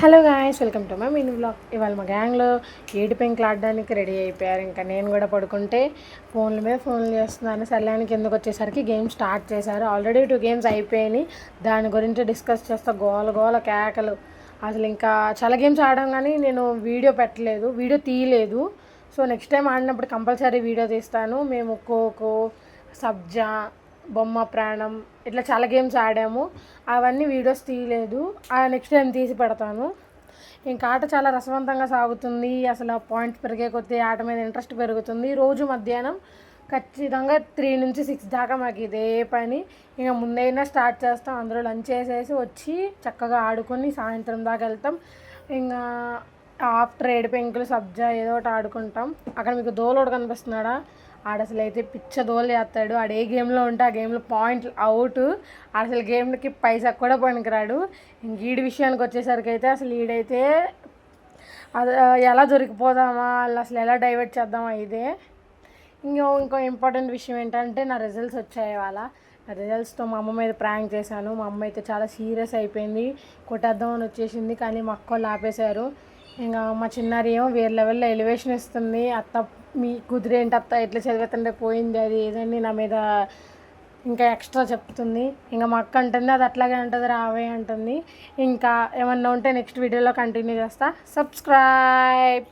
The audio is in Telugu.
Hello guys, welcome to my mini vlog. ఇవాళ మా గ్యాంగ్లో ఏడు పెంకులు ఆడడానికి రెడీ అయిపోయారు. ఇంకా నేను కూడా పడుకుంటే ఫోన్ల మీద ఫోన్లు చేస్తున్నాను. సర్లేని కిందకు వచ్చేసరికి గేమ్ స్టార్ట్ చేశారు. ఆల్రెడీ 2 గేమ్స్ అయిపోయినాయి. దాని గురించి డిస్కస్ చేస్తా గోల కేకలు. అసలు ఇంకా చాలా గేమ్స్ ఆడాం కానీ నేను వీడియో తీయలేదు. సో నెక్స్ట్ టైం ఆడినప్పుడు కంపల్సరీ వీడియో తీస్తాను. మేము ఖోఖో, సబ్జా, బొమ్మ ప్రాణం ఇట్లా చాలా గేమ్స్ ఆడాము. అవన్నీ వీడియోస్ తీయలేదు. నెక్స్ట్ టైం తీసి పెడతాను. ఇంకా ఆట చాలా రసవంతంగా సాగుతుంది. అసలు పాయింట్స్ పెరిగే కొద్దీ ఆట మీద ఇంట్రెస్ట్ పెరుగుతుంది. రోజు మధ్యాహ్నం ఖచ్చితంగా 3 నుంచి 6 దాకా మాకు ఇదే పని. ఇంకా ముందైనా స్టార్ట్ చేస్తాం. అందరూ లంచ్ చేసేసి వచ్చి చక్కగా ఆడుకొని సాయంత్రం దాకా వెళ్తాం. ఇంకా ఆఫ్టర్ ఏడు పెంకులు సబ్జా ఏదో ఒకటి ఆడుకుంటాం. అక్కడ మీకు దోలోడు కనిపిస్తున్నాడా? అసలు అయితే పిచ్చ దోలు చేస్తాడు. ఆడు ఏ గేమ్లో ఉంటే ఆ గేమ్లో పాయింట్లు అవుట్. అసలు గేమ్కి పైసా కూడా పనికిరాడు. ఇంక ఈడి విషయానికి వచ్చేసరికి అయితే అసలు ఈడైతే అది ఎలా దొరికిపోదామా, అసలు ఎలా డైవర్ట్ చేద్దామా ఇదే. ఇంకో ఇంపార్టెంట్ విషయం ఏంటంటే నా రిజల్ట్స్ వచ్చాయి. ఇవాళ నా రిజల్ట్స్తో మా అమ్మ మీద ప్రాంక్ చేశాను. మా అమ్మ అయితే చాలా సీరియస్ అయిపోయింది. కొట్టేద్దామని వచ్చేసింది కానీ మా అక్క వాళ్ళు ఆపేశారు. ఇంకా మా చిన్నారి ఏమో వేరే లెవెల్లో ఎలివేషన్ ఇస్తుంది. అత్త మీ కుదిరేంటి అత్త ఎట్లా చదివేస్తుంటే పోయింది అది ఏదని నా మీద ఇంకా ఎక్స్ట్రా చెప్తుంది. ఇంకా మా అక్క అంటుంది అది అట్లాగే అంటుంది రావే అంటుంది. ఇంకా ఏమన్నా ఉంటే నెక్స్ట్ వీడియోలో కంటిన్యూ చేస్తా. సబ్స్క్రైబ్.